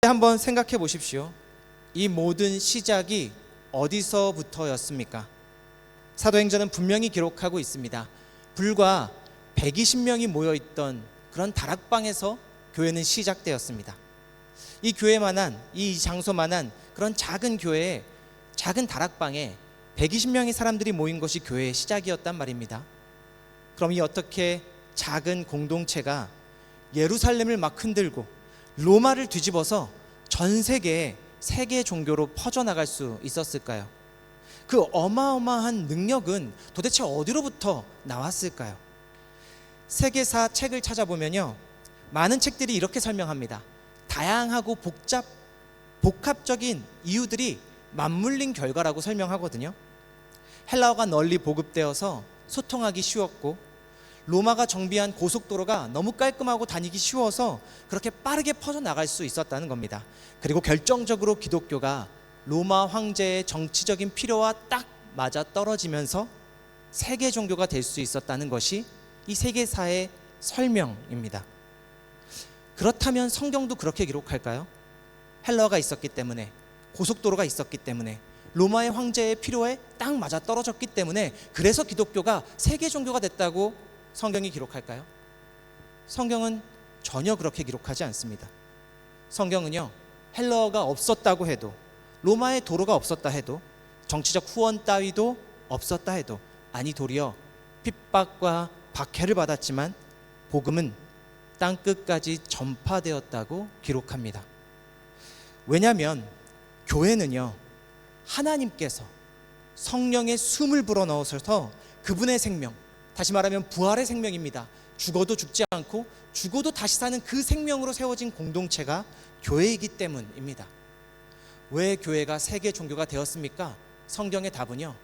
한번 생각해 보십시오. 이 모든 시작이 어디서부터였습니까? 사도행전은 분명히 기록하고 있습니다. 불과 120명이 모여있던 그런 다락방에서 교회는 시작되었습니다. 이 교회만한, 이 장소만한 그런 작은 교회에, 작은 다락방에 120명의 사람들이 모인 것이 교회의 시작이었단 말입니다. 그럼 이 어떻게 작은 공동체가 예루살렘을 막 흔들고 로마를 뒤집어서 전 세계에 세계 종교로 퍼져나갈 수 있었을까요? 그 어마어마한 능력은 도대체 어디로부터 나왔을까요? 세계사 책을 찾아보면요, 많은 책들이 이렇게 설명합니다. 다양하고 복합적인 이유들이 맞물린 결과라고 설명하거든요. 헬라어가 널리 보급되어서 소통하기 쉬웠고, 로마가 정비한 고속도로가 너무 깔끔하고 다니기 쉬워서 그렇게 빠르게 퍼져나갈 수 있었다는 겁니다. 그리고 결정적으로 기독교가 로마 황제의 정치적인 필요와 딱 맞아 떨어지면서 세계 종교가 될 수 있었다는 것이 이 세계사의 설명입니다. 그렇다면 성경도 그렇게 기록할까요? 헬라어가 있었기 때문에, 고속도로가 있었기 때문에, 로마의 황제의 필요에 딱 맞아 떨어졌기 때문에 그래서 기독교가 세계 종교가 됐다고 성경이 기록할까요? 성경은 전혀 그렇게 기록하지 않습니다. 성경은요, 헬라어가 없었다고 해도, 로마의 도로가 없었다 해도, 정치적 후원 따위도 없었다 해도, 아니 도리어 핍박과 박해를 받았지만 복음은 땅끝까지 전파되었다고 기록합니다. 왜냐하면 교회는요, 하나님께서 성령의 숨을 불어넣으셔서 그분의 생명, 다시 말하면 부활의 생명입니다. 죽어도 죽지 않고 죽어도 다시 사는 그 생명으로 세워진 공동체가 교회이기 때문입니다. 왜 교회가 세계 종교가 되었습니까? 성경의 답은요,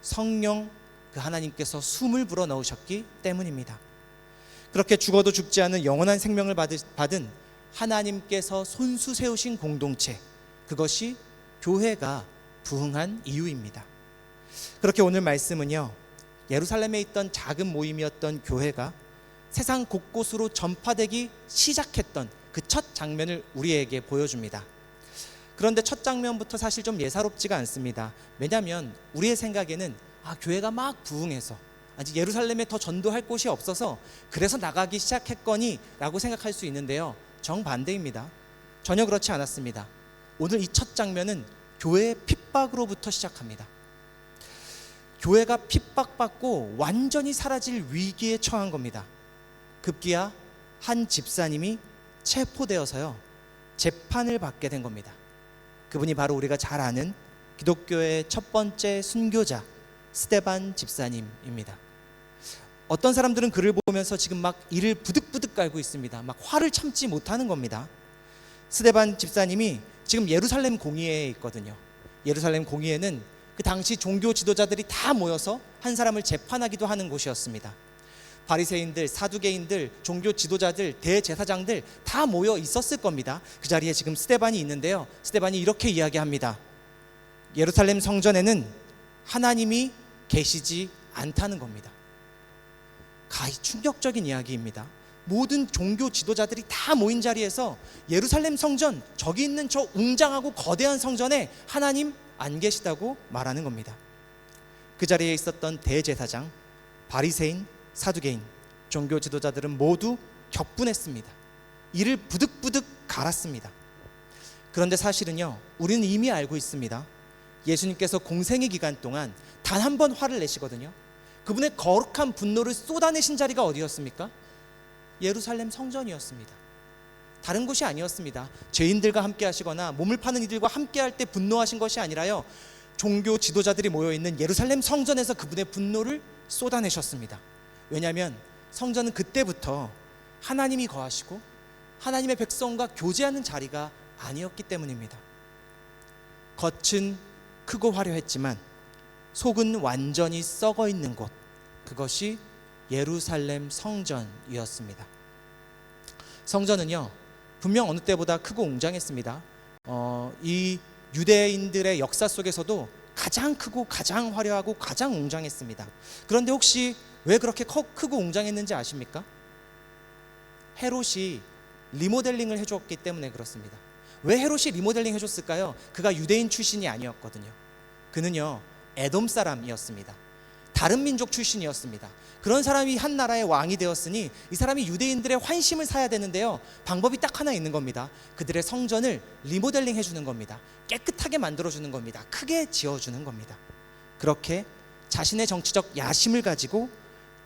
성령 그 하나님께서 숨을 불어넣으셨기 때문입니다. 그렇게 죽어도 죽지 않은 영원한 생명을 받은 하나님께서 손수 세우신 공동체, 그것이 교회가 부흥한 이유입니다. 그렇게 오늘 말씀은요, 예루살렘에 있던 작은 모임이었던 교회가 세상 곳곳으로 전파되기 시작했던 그 첫 장면을 우리에게 보여줍니다. 그런데 첫 장면부터 사실 좀 예사롭지가 않습니다. 왜냐하면 우리의 생각에는 교회가 막 부흥해서 아직 예루살렘에 더 전도할 곳이 없어서 그래서 나가기 시작했거니 라고 생각할 수 있는데요, 정반대입니다. 전혀 그렇지 않았습니다. 오늘 이 첫 장면은 교회의 핍박으로부터 시작합니다. 교회가 핍박받고 완전히 사라질 위기에 처한 겁니다. 급기야 한 집사님이 체포되어서요, 재판을 받게 된 겁니다. 그분이 바로 우리가 잘 아는 기독교의 첫 번째 순교자 스데반 집사님입니다. 어떤 사람들은 그를 보면서 지금 막 이를 부득부득 깔고 있습니다. 막 화를 참지 못하는 겁니다. 스데반 집사님이 지금 예루살렘 공의회에 있거든요. 예루살렘 공의회는 그 당시 종교 지도자들이 다 모여서 한 사람을 재판하기도 하는 곳이었습니다. 바리새인들, 사두개인들, 종교 지도자들, 대제사장들 다 모여 있었을 겁니다. 그 자리에 지금 스데반이 있는데요, 스데반이 이렇게 이야기합니다. 예루살렘 성전에는 하나님이 계시지 않다는 겁니다. 가히 충격적인 이야기입니다. 모든 종교 지도자들이 다 모인 자리에서 예루살렘 성전, 저기 있는 저 웅장하고 거대한 성전에 하나님 안 계시다고 말하는 겁니다. 그 자리에 있었던 대제사장, 바리새인, 사두개인, 종교 지도자들은 모두 격분했습니다. 이를 부득부득 갈았습니다. 그런데 사실은요, 우리는 이미 알고 있습니다. 예수님께서 공생의 기간 동안 단 한 번 화를 내시거든요. 그분의 거룩한 분노를 쏟아내신 자리가 어디였습니까? 예루살렘 성전이었습니다. 다른 곳이 아니었습니다. 죄인들과 함께 하시거나 몸을 파는 이들과 함께 할 때 분노하신 것이 아니라요, 종교 지도자들이 모여있는 예루살렘 성전에서 그분의 분노를 쏟아내셨습니다. 왜냐하면 성전은 그때부터 하나님이 거하시고 하나님의 백성과 교제하는 자리가 아니었기 때문입니다. 겉은 크고 화려했지만 속은 완전히 썩어 있는 곳, 그것이 예루살렘 성전이었습니다. 성전은요, 분명 어느 때보다 크고 웅장했습니다. 이 유대인들의 역사 속에서도 가장 크고 가장 화려하고 가장 웅장했습니다. 그런데 혹시 왜 그렇게 크고 웅장했는지 아십니까? 헤롯이 리모델링을 해줬기 때문에 그렇습니다. 왜 헤롯이 리모델링 해줬을까요? 그가 유대인 출신이 아니었거든요. 그는요 에돔 사람이었습니다. 다른 민족 출신이었습니다. 그런 사람이 한 나라의 왕이 되었으니 이 사람이 유대인들의 환심을 사야 되는데요, 방법이 딱 하나 있는 겁니다. 그들의 성전을 리모델링 해주는 겁니다. 깨끗하게 만들어주는 겁니다. 크게 지어주는 겁니다. 그렇게 자신의 정치적 야심을 가지고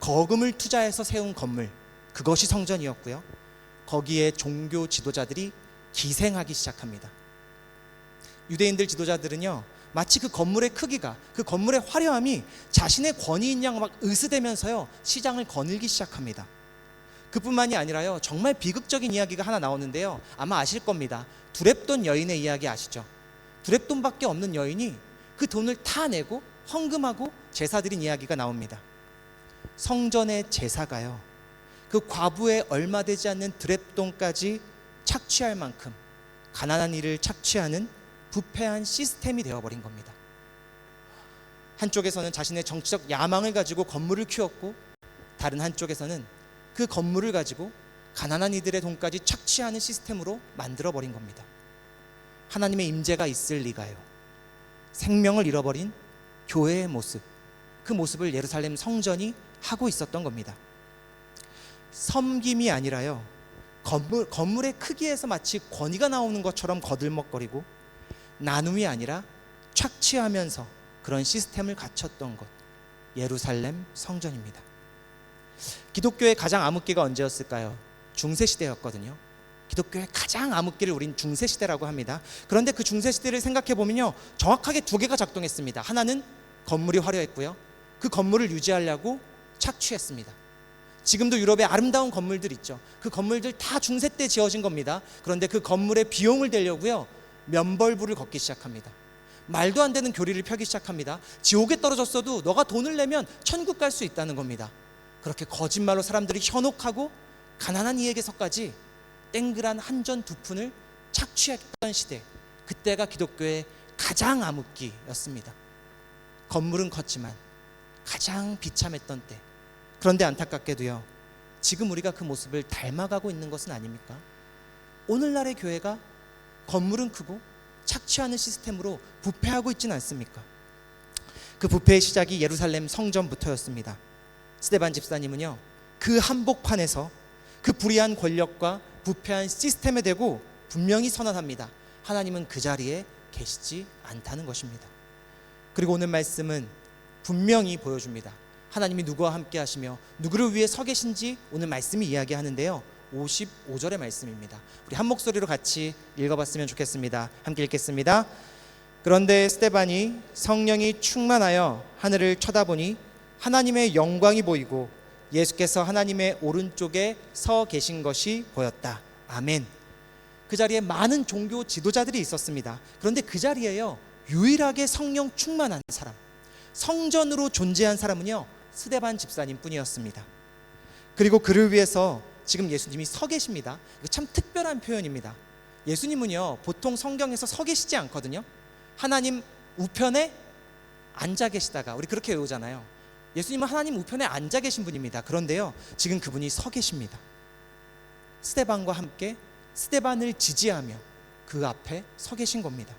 거금을 투자해서 세운 건물, 그것이 성전이었고요. 거기에 종교 지도자들이 기생하기 시작합니다. 유대인들 지도자들은요 마치 그 건물의 크기가, 그 건물의 화려함이 자신의 권위인 양 막 으스대면서요 시장을 거닐기 시작합니다. 그뿐만이 아니라요, 정말 비극적인 이야기가 하나 나오는데요, 아마 아실 겁니다. 두렙돈 여인의 이야기 아시죠? 두렙돈밖에 없는 여인이 그 돈을 다 내고 헌금하고 제사 드린 이야기가 나옵니다. 성전의 제사가요 그 과부의 얼마 되지 않는 두렙돈까지 착취할 만큼 가난한 이를 착취하는 부패한 시스템이 되어버린 겁니다. 한쪽에서는 자신의 정치적 야망을 가지고 건물을 키웠고, 다른 한쪽에서는 그 건물을 가지고 가난한 이들의 돈까지 착취하는 시스템으로 만들어버린 겁니다. 하나님의 임재가 있을 리가요. 생명을 잃어버린 교회의 모습, 그 모습을 예루살렘 성전이 하고 있었던 겁니다. 섬김이 아니라요, 건물의 크기에서 마치 권위가 나오는 것처럼 거들먹거리고, 나눔이 아니라 착취하면서 그런 시스템을 갖췄던 것, 예루살렘 성전입니다. 기독교의 가장 암흑기가 언제였을까요? 중세시대였거든요. 기독교의 가장 암흑기를 우린 중세시대라고 합니다. 그런데 그 중세시대를 생각해 보면요, 정확하게 두 개가 작동했습니다. 하나는 건물이 화려했고요, 그 건물을 유지하려고 착취했습니다. 지금도 유럽의 아름다운 건물들 있죠. 그 건물들 다 중세 때 지어진 겁니다. 그런데 그 건물의 비용을 대려고요 면벌부를 걷기 시작합니다. 말도 안 되는 교리를 펴기 시작합니다. 지옥에 떨어졌어도 너가 돈을 내면 천국 갈 수 있다는 겁니다. 그렇게 거짓말로 사람들이 현혹하고 가난한 이에게서까지 땡그란 한전 두 푼을 착취했던 시대, 그때가 기독교의 가장 암흑기였습니다. 건물은 컸지만 가장 비참했던 때. 그런데 안타깝게도요, 지금 우리가 그 모습을 닮아가고 있는 것은 아닙니까? 오늘날의 교회가 건물은 크고 착취하는 시스템으로 부패하고 있지는 않습니까? 그 부패의 시작이 예루살렘 성전부터였습니다. 스데반 집사님은요 그 한복판에서 그 불의한 권력과 부패한 시스템에 대고 분명히 선언합니다. 하나님은 그 자리에 계시지 않다는 것입니다. 그리고 오늘 말씀은 분명히 보여줍니다. 하나님이 누구와 함께 하시며 누구를 위해 서 계신지 오늘 말씀이 이야기하는데요, 55절의 말씀입니다. 우리 한 목소리로 같이 읽어봤으면 좋겠습니다. 함께 읽겠습니다. 그런데 스데반이 성령이 충만하여 하늘을 쳐다보니 하나님의 영광이 보이고 예수께서 하나님의 오른쪽에 서 계신 것이 보였다. 아멘. 그 자리에 많은 종교 지도자들이 있었습니다. 그런데 그 자리에요 유일하게 성령 충만한 사람, 성전으로 존재한 사람은요 스데반 집사님 뿐이었습니다. 그리고 그를 위해서 지금 예수님이 서 계십니다. 이거 참 특별한 표현입니다. 예수님은요 보통 성경에서 서 계시지 않거든요. 하나님 우편에 앉아 계시다가, 우리 그렇게 외우잖아요. 예수님은 하나님 우편에 앉아 계신 분입니다. 그런데요 지금 그분이 서 계십니다. 스데반과 함께 스데반을 지지하며 그 앞에 서 계신 겁니다.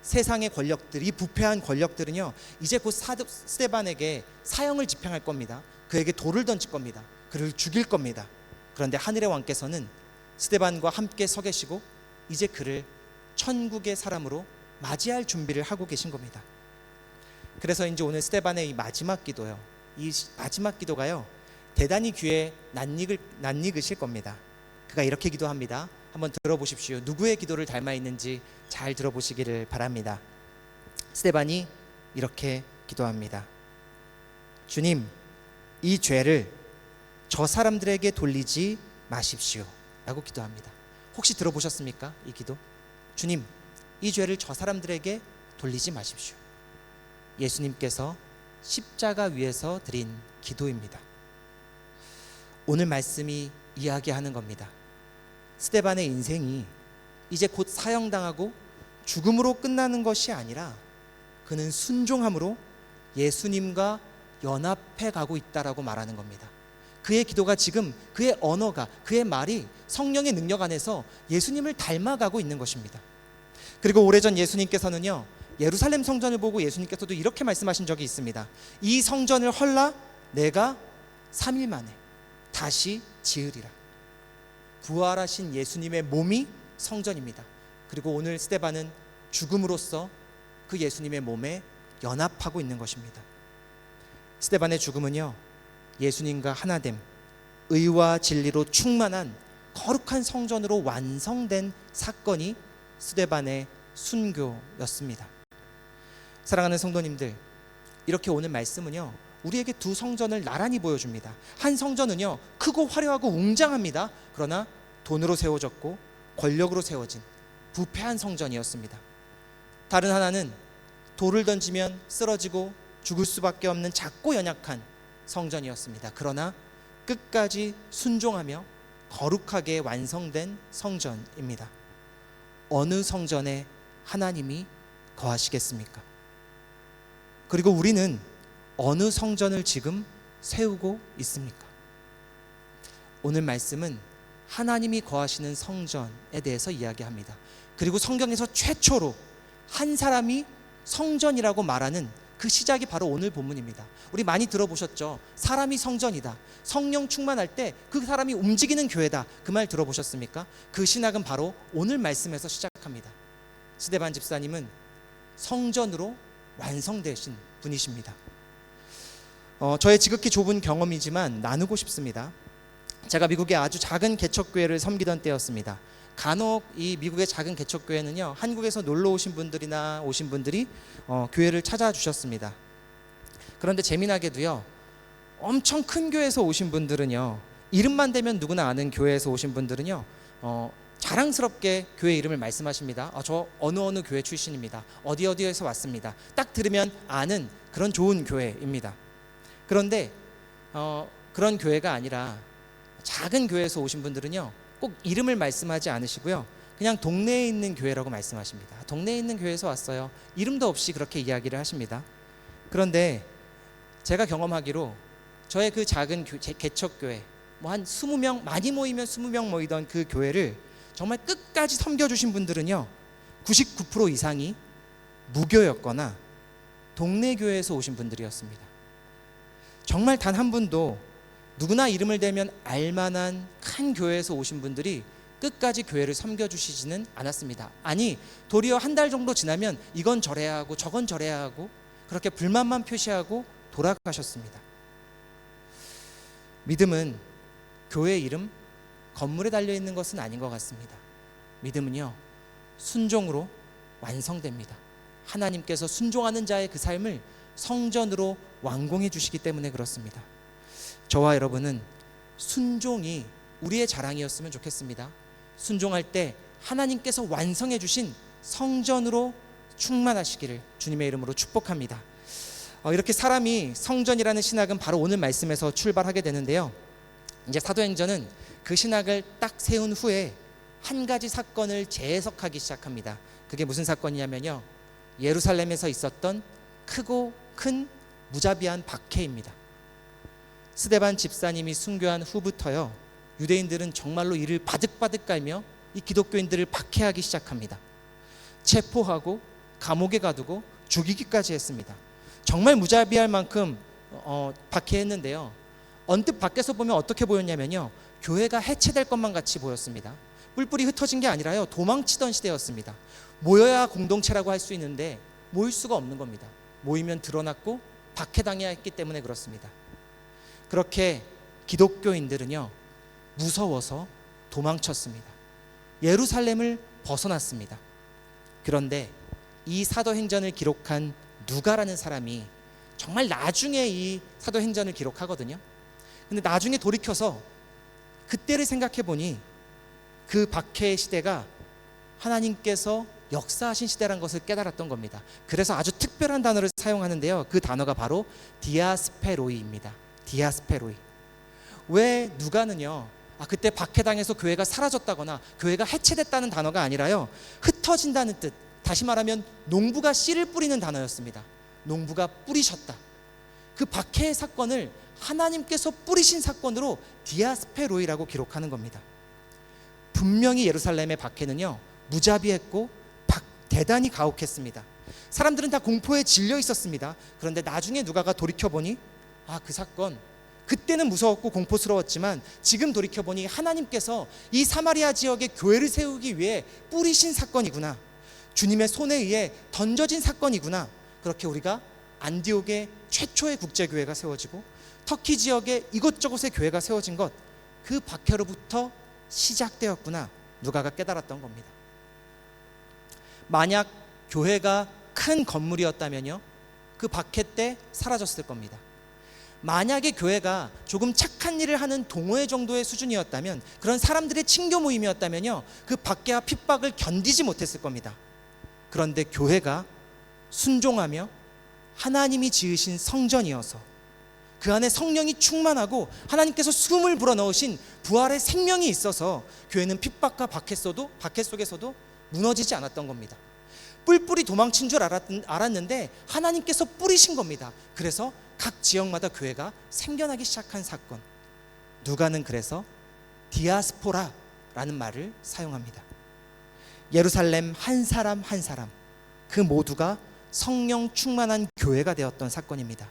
세상의 권력들, 이 부패한 권력들은요 이제 곧 스데반에게 사형을 집행할 겁니다. 그에게 돌을 던질 겁니다. 그를 죽일 겁니다. 그런데 하늘의 왕께서는 스데반과 함께 서 계시고 이제 그를 천국의 사람으로 맞이할 준비를 하고 계신 겁니다. 그래서 이제 오늘 스데반의 이 마지막 기도요, 이 마지막 기도가요 대단히 귀에 낯익으실 겁니다. 그가 이렇게 기도합니다. 한번 들어보십시오. 누구의 기도를 닮아 있는지 잘 들어보시기를 바랍니다. 스데반이 이렇게 기도합니다. 주님, 이 죄를 저 사람들에게 돌리지 마십시오 라고 기도합니다. 혹시 들어보셨습니까? 이 기도. 주님, 이 죄를 저 사람들에게 돌리지 마십시오. 예수님께서 십자가 위에서 드린 기도입니다. 오늘 말씀이 이야기하는 겁니다. 스데반의 인생이 이제 곧 사형당하고 죽음으로 끝나는 것이 아니라 그는 순종함으로 예수님과 연합해 가고 있다라고 말하는 겁니다. 그의 기도가 지금 그의 언어가 그의 말이 성령의 능력 안에서 예수님을 닮아가고 있는 것입니다. 그리고 오래전 예수님께서는요 예루살렘 성전을 보고 예수님께서도 이렇게 말씀하신 적이 있습니다. 이 성전을 헐라 내가 3일 만에 다시 지으리라. 부활하신 예수님의 몸이 성전입니다. 그리고 오늘 스데반은 죽음으로써 그 예수님의 몸에 연합하고 있는 것입니다. 스데반의 죽음은요 예수님과 하나됨, 의와 진리로 충만한 거룩한 성전으로 완성된 사건이 스데반의 순교였습니다. 사랑하는 성도님들, 이렇게 오늘 말씀은요 우리에게 두 성전을 나란히 보여줍니다. 한 성전은요 크고 화려하고 웅장합니다. 그러나 돈으로 세워졌고 권력으로 세워진 부패한 성전이었습니다. 다른 하나는 돌을 던지면 쓰러지고 죽을 수밖에 없는 작고 연약한 성전이었습니다. 그러나 끝까지 순종하며 거룩하게 완성된 성전입니다. 어느 성전에 하나님이 거하시겠습니까? 그리고 우리는 어느 성전을 지금 세우고 있습니까? 오늘 말씀은 하나님이 거하시는 성전에 대해서 이야기합니다. 그리고 성경에서 최초로 한 사람이 성전이라고 말하는 그 시작이 바로 오늘 본문입니다. 우리 많이 들어보셨죠? 사람이 성전이다. 성령 충만할 때 그 사람이 움직이는 교회다. 그 말 들어보셨습니까? 그 신학은 바로 오늘 말씀에서 시작합니다. 스데반 집사님은 성전으로 완성되신 분이십니다. 저의 지극히 좁은 경험이지만 나누고 싶습니다. 제가 미국의 아주 작은 개척교회를 섬기던 때였습니다. 간혹 이 미국의 작은 개척교회는요 한국에서 놀러 오신 분들이나 오신 분들이 교회를 찾아주셨습니다. 그런데 재미나게도요 엄청 큰 교회에서 오신 분들은요 이름만 대면 누구나 아는 교회에서 오신 분들은요 자랑스럽게 교회 이름을 말씀하십니다. 저 어느 교회 출신입니다. 어디에서 왔습니다. 딱 들으면 아는 그런 좋은 교회입니다. 그런데 그런 교회가 아니라 작은 교회에서 오신 분들은요 꼭 이름을 말씀하지 않으시고요 그냥 동네에 있는 교회라고 말씀하십니다. 동네에 있는 교회에서 왔어요. 이름도 없이 그렇게 이야기를 하십니다. 그런데 제가 경험하기로 저의 그 작은 개척교회 한 20명 많이 모이면 20명 모이던 그 교회를 정말 끝까지 섬겨주신 분들은요 99% 이상이 무교였거나 동네 교회에서 오신 분들이었습니다. 정말 단 한 분도 누구나 이름을 대면 알만한 큰 교회에서 오신 분들이 끝까지 교회를 섬겨주시지는 않았습니다. 아니 도리어 한 달 정도 지나면 이건 저래야 하고 저건 저래야 하고 그렇게 불만만 표시하고 돌아가셨습니다. 믿음은 교회 이름, 건물에 달려있는 것은 아닌 것 같습니다. 믿음은요 순종으로 완성됩니다. 하나님께서 순종하는 자의 그 삶을 성전으로 완공해 주시기 때문에 그렇습니다. 저와 여러분은 순종이 우리의 자랑이었으면 좋겠습니다. 순종할 때 하나님께서 완성해 주신 성전으로 충만하시기를 주님의 이름으로 축복합니다. 이렇게 사람이 성전이라는 신학은 바로 오늘 말씀에서 출발하게 되는데요. 이제 사도행전은 그 신학을 딱 세운 후에 한 가지 사건을 재해석하기 시작합니다. 그게 무슨 사건이냐면요 예루살렘에서 있었던 크고 큰 무자비한 박해입니다. 스데반 집사님이 순교한 후부터요 유대인들은 정말로 이를 바득바득 깔며 이 기독교인들을 박해하기 시작합니다. 체포하고 감옥에 가두고 죽이기까지 했습니다. 정말 무자비할 만큼 박해했는데요 언뜻 밖에서 보면 어떻게 보였냐면요 교회가 해체될 것만 같이 보였습니다. 뿔뿔이 흩어진 게 아니라요 도망치던 시대였습니다. 모여야 공동체라고 할 수 있는데 모일 수가 없는 겁니다. 모이면 드러났고 박해당해야 했기 때문에 그렇습니다. 그렇게 기독교인들은요 무서워서 도망쳤습니다. 예루살렘을 벗어났습니다. 그런데 이 사도행전을 기록한 누가라는 사람이 정말 나중에 이 사도행전을 기록하거든요. 근데 나중에 돌이켜서 그때를 생각해 보니 그 박해의 시대가 하나님께서 역사하신 시대라는 것을 깨달았던 겁니다. 그래서 아주 특별한 단어를 사용하는데요 그 단어가 바로 디아스페로이입니다. 디아스페로이. 왜 누가는요 그때 박해당해서 교회가 사라졌다거나 교회가 해체됐다는 단어가 아니라요 흩어진다는 뜻, 다시 말하면 농부가 씨를 뿌리는 단어였습니다. 농부가 뿌리셨다. 그 박해의 사건을 하나님께서 뿌리신 사건으로 디아스페로이라고 기록하는 겁니다. 분명히 예루살렘의 박해는요, 무자비했고 대단히 가혹했습니다. 사람들은 다 공포에 질려 있었습니다. 그런데 나중에 누가가 돌이켜보니 그 사건, 그때는 무서웠고 공포스러웠지만 지금 돌이켜보니 하나님께서 이 사마리아 지역에 교회를 세우기 위해 뿌리신 사건이구나, 주님의 손에 의해 던져진 사건이구나. 그렇게 우리가 안디옥에 최초의 국제교회가 세워지고 터키 지역에 이곳저곳에 교회가 세워진 것, 그 박해로부터 시작되었구나, 누가가 깨달았던 겁니다. 만약 교회가 큰 건물이었다면요, 그 박해 때 사라졌을 겁니다. 만약에 교회가 조금 착한 일을 하는 동호회 정도의 수준이었다면, 그런 사람들의 친교 모임이었다면요, 그 박해와 핍박을 견디지 못했을 겁니다. 그런데 교회가 순종하며 하나님이 지으신 성전이어서 그 안에 성령이 충만하고 하나님께서 숨을 불어넣으신 부활의 생명이 있어서 교회는 핍박과 박해 속에서도 무너지지 않았던 겁니다. 뿔뿔이 도망친 줄 알았는데 하나님께서 뿌리신 겁니다. 그래서 각 지역마다 교회가 생겨나기 시작한 사건. 누가는 그래서 디아스포라라는 말을 사용합니다. 예루살렘 한 사람 한 사람, 그 모두가 성령 충만한 교회가 되었던 사건입니다.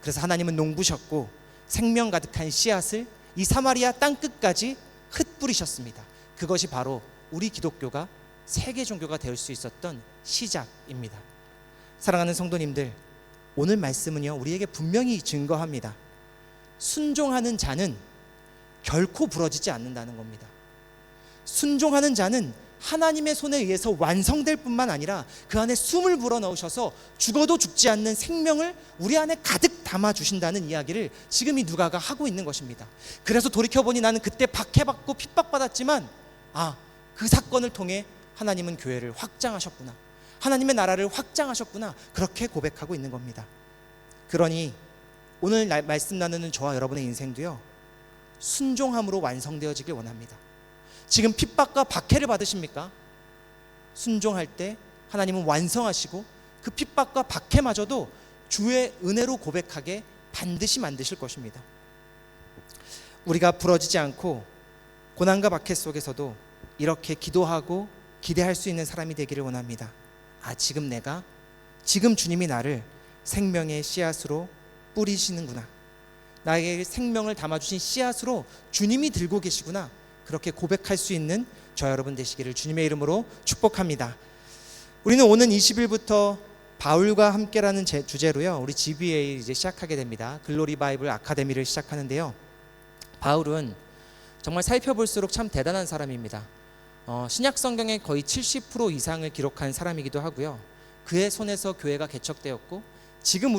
그래서 하나님은 농부셨고 생명 가득한 씨앗을 이 사마리아 땅끝까지 흩뿌리셨습니다. 그것이 바로 우리 기독교가 세계 종교가 될 수 있었던 시작입니다. 사랑하는 성도님들, 오늘 말씀은요, 우리에게 분명히 증거합니다. 순종하는 자는 결코 부러지지 않는다는 겁니다. 순종하는 자는 하나님의 손에 의해서 완성될 뿐만 아니라 그 안에 숨을 불어넣으셔서 죽어도 죽지 않는 생명을 우리 안에 가득 담아주신다는 이야기를 지금 이 누가가 하고 있는 것입니다. 그래서 돌이켜보니 나는 그때 박해받고 핍박받았지만 그 사건을 통해 하나님은 교회를 확장하셨구나, 하나님의 나라를 확장하셨구나, 그렇게 고백하고 있는 겁니다. 그러니 오늘 말씀 나누는 저와 여러분의 인생도요, 순종함으로 완성되어지길 원합니다. 지금 핍박과 박해를 받으십니까? 순종할 때 하나님은 완성하시고 그 핍박과 박해마저도 주의 은혜로 고백하게 반드시 만드실 것입니다. 우리가 부러지지 않고 고난과 박해 속에서도 이렇게 기도하고 기대할 수 있는 사람이 되기를 원합니다. 지금 주님이 나를 생명의 씨앗으로 뿌리시는구나, 나에게 생명을 담아주신 씨앗으로 주님이 들고 계시구나, 그렇게 고백할 수 있는 저 여러분 되시기를 주님의 이름으로 축복합니다. 우리는 오는 20일부터 바울과 함께라는 주제로요, 우리 GBA 이제 시작하게 됩니다. 글로리 바이블 아카데미를 시작하는데요, 바울은 정말 살펴볼수록 참 대단한 사람입니다. 신약 성경의 거의 70% 이상을 기록한 사람이기도 하고요, 그의 손에서 교회가 개척되었고 지금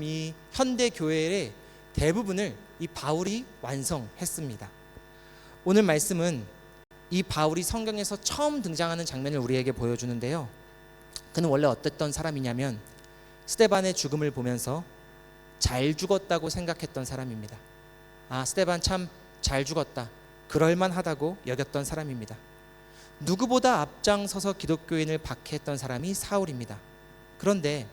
이 현대 교회의 대부분을 이 바울이 완성했습니다. 오늘 말씀은 이 바울이 성경에서 처음 등장하는 장면을 우리에게 보여주는데요, 그는 원래 어땠던 사람이냐면 스데반의 죽음을 보면서 잘 죽었다고 생각했던 사람입니다. 스데반 참 잘 죽었다, 그럴만하다고 여겼던 사람입니다. 누구보다 앞장서서 기독교인을 박해했던 사람이 사울입니다. 그런데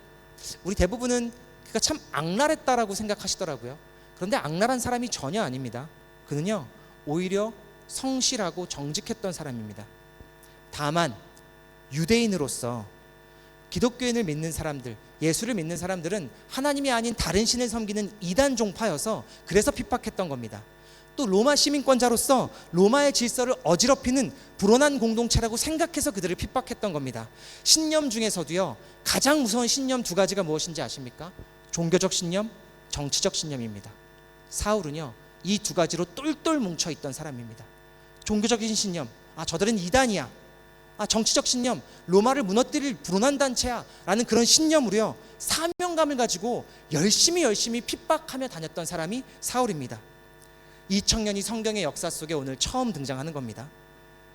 우리 대부분은 그가 참 악랄했다라고 생각하시더라고요. 그런데 악랄한 사람이 전혀 아닙니다. 그는요, 오히려 성실하고 정직했던 사람입니다. 다만 유대인으로서 기독교인을 믿는 사람들, 예수를 믿는 사람들은 하나님이 아닌 다른 신을 섬기는 이단 종파여서 그래서 핍박했던 겁니다. 또 로마 시민권자로서 로마의 질서를 어지럽히는 불온한 공동체라고 생각해서 그들을 핍박했던 겁니다. 신념 중에서도요, 가장 무서운 신념 두 가지가 무엇인지 아십니까? 종교적 신념, 정치적 신념입니다. 사울은요, 이 두 가지로 똘똘 뭉쳐 있던 사람입니다. 종교적인 신념, 저들은 이단이야. 정치적 신념, 로마를 무너뜨릴 불온한 단체야 라는 그런 신념으로요, 사명감을 가지고 열심히 핍박하며 다녔던 사람이 사울입니다. 이 청년이 성경의 역사 속에 오늘 처음 등장하는 겁니다.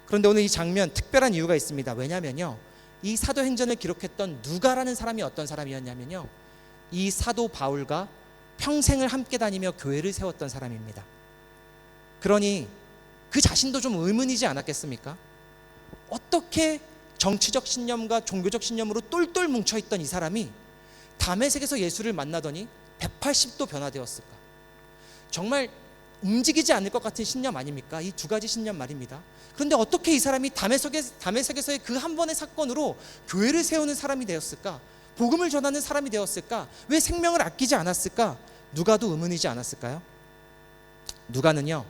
그런데 오늘 이 장면 특별한 이유가 있습니다. 왜냐면요, 이 사도행전을 기록했던 누가라는 사람이 어떤 사람이었냐면요, 이 사도 바울과 평생을 함께 다니며 교회를 세웠던 사람입니다. 그러니 그 자신도 좀 의문이지 않았겠습니까? 어떻게 정치적 신념과 종교적 신념으로 똘똘 뭉쳐있던 이 사람이 다메섹에서 예수를 만나더니 180도 변화되었을까? 정말 움직이지 않을 것 같은 신념 아닙니까? 이 두 가지 신념 말입니다. 그런데 어떻게 이 사람이 다메섹에서의 그 한 번의 사건으로 교회를 세우는 사람이 되었을까? 복음을 전하는 사람이 되었을까? 왜 생명을 아끼지 않았을까? 누가도 의문이지 않았을까요? 누가는요,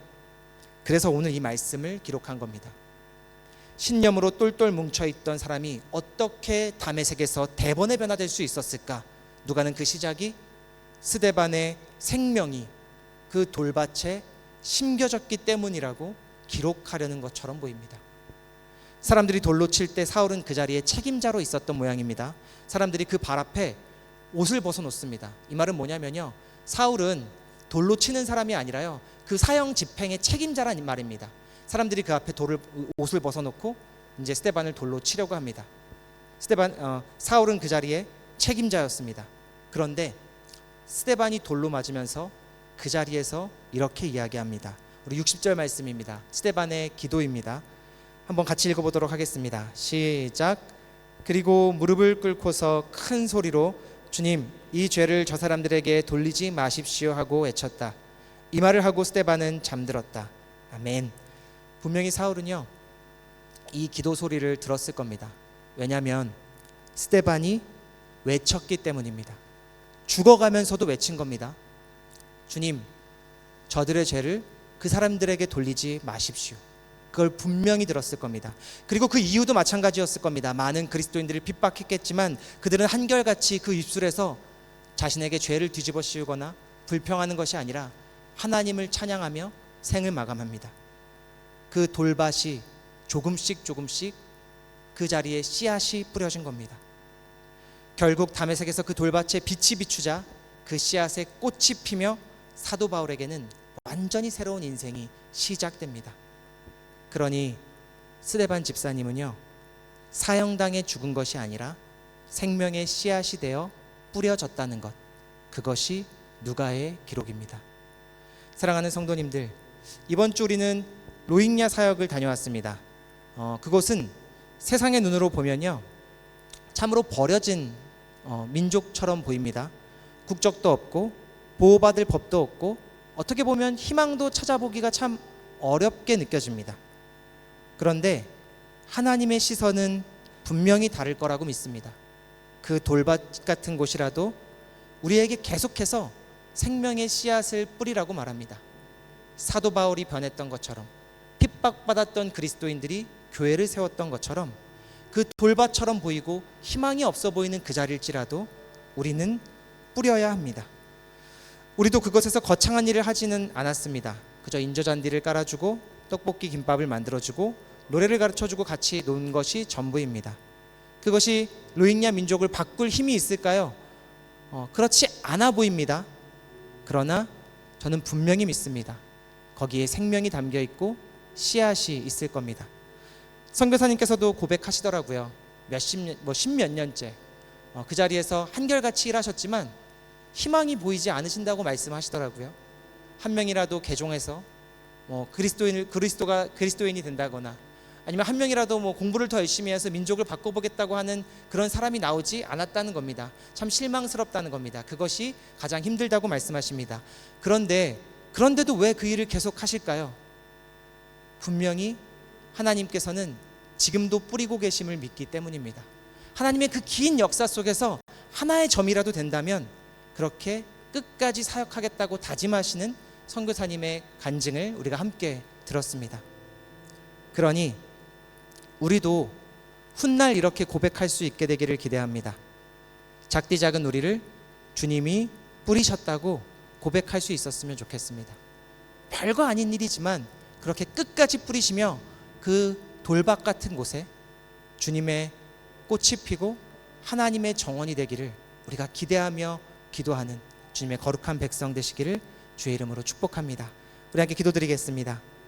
그래서 오늘 이 말씀을 기록한 겁니다. 신념으로 똘똘 뭉쳐있던 사람이 어떻게 다메섹에서 대번에 변화될 수 있었을까? 누가는 그 시작이 스데반의 생명이 그 돌밭에 심겨졌기 때문이라고 기록하려는 것처럼 보입니다. 사람들이 돌로 칠 때 사울은 그 자리에 책임자로 있었던 모양입니다. 사람들이 그 발 앞에 옷을 벗어놓습니다. 이 말은 뭐냐면요, 사울은 돌로 치는 사람이 아니라요, 그 사형 집행의 책임자라는 말입니다. 사람들이 그 앞에 옷을 벗어놓고 이제 스데반을 돌로 치려고 합니다. 사울은 그 자리에 책임자였습니다. 그런데 스데반이 돌로 맞으면서 그 자리에서 이렇게 이야기합니다. 우리 60절 말씀입니다. 스데반의 기도입니다. 한번 같이 읽어보도록 하겠습니다. 시작. 그리고 무릎을 꿇고서 큰 소리로 주님, 이 죄를 저 사람들에게 돌리지 마십시오 하고 외쳤다. 이 말을 하고 스데반은 잠들었다. 아멘. 분명히 사울은요, 이 기도 소리를 들었을 겁니다. 왜냐하면 스데반이 외쳤기 때문입니다. 죽어가면서도 외친 겁니다. 주님, 저들의 죄를 그 사람들에게 돌리지 마십시오. 그걸 분명히 들었을 겁니다. 그리고 그 이유도 마찬가지였을 겁니다. 많은 그리스도인들을 핍박했겠지만 그들은 한결같이 그 입술에서 자신에게 죄를 뒤집어 씌우거나 불평하는 것이 아니라 하나님을 찬양하며 생을 마감합니다. 그 돌밭이 조금씩 그 자리에 씨앗이 뿌려진 겁니다. 결국 다메섹에서 그 돌밭에 빛이 비추자 그 씨앗에 꽃이 피며 사도 바울에게는 완전히 새로운 인생이 시작됩니다. 그러니 스데반 집사님은요, 사형당해 죽은 것이 아니라 생명의 씨앗이 되어 뿌려졌다는 것, 그것이 누가의 기록입니다. 사랑하는 성도님들, 이번 주 우리는 로힝야 사역을 다녀왔습니다. 그곳은 세상의 눈으로 보면요, 참으로 버려진 민족처럼 보입니다. 국적도 없고 보호받을 법도 없고 어떻게 보면 희망도 찾아보기가 참 어렵게 느껴집니다. 그런데 하나님의 시선은 분명히 다를 거라고 믿습니다. 그 돌밭 같은 곳이라도 우리에게 계속해서 생명의 씨앗을 뿌리라고 말합니다. 사도 바울이 변했던 것처럼, 핍박받았던 그리스도인들이 교회를 세웠던 것처럼, 그 돌밭처럼 보이고 희망이 없어 보이는 그 자리일지라도 우리는 뿌려야 합니다. 우리도 그곳에서 거창한 일을 하지는 않았습니다. 그저 인조잔디를 깔아주고 떡볶이 김밥을 만들어주고 노래를 가르쳐주고 같이 논 것이 전부입니다. 그것이 로힝야 민족을 바꿀 힘이 있을까요? 그렇지 않아 보입니다. 그러나 저는 분명히 믿습니다. 거기에 생명이 담겨 있고 씨앗이 있을 겁니다. 선교사님께서도 고백하시더라고요. 십몇 년째 그 자리에서 한결같이 일하셨지만 희망이 보이지 않으신다고 말씀하시더라고요. 한 명이라도 개종해서 그리스도인이 된다거나 아니면 한 명이라도 공부를 더 열심히 해서 민족을 바꿔보겠다고 하는 그런 사람이 나오지 않았다는 겁니다. 참 실망스럽다는 겁니다. 그것이 가장 힘들다고 말씀하십니다. 그런데도 왜 그 일을 계속 하실까요? 분명히 하나님께서는 지금도 뿌리고 계심을 믿기 때문입니다. 하나님의 그 긴 역사 속에서 하나의 점이라도 된다면 그렇게 끝까지 사역하겠다고 다짐하시는 선교사님의 간증을 우리가 함께 들었습니다. 그러니 우리도 훗날 이렇게 고백할 수 있게 되기를 기대합니다. 작디 작은 우리를 주님이 뿌리셨다고 고백할 수 있었으면 좋겠습니다. 별거 아닌 일이지만 그렇게 끝까지 뿌리시며 그 돌밭 같은 곳에 주님의 꽃이 피고 하나님의 정원이 되기를 우리가 기대하며 기도하는 주님의 거룩한 백성 되시기를 주의 이름으로 축복합니다. 우리 함께 기도드리겠습니다.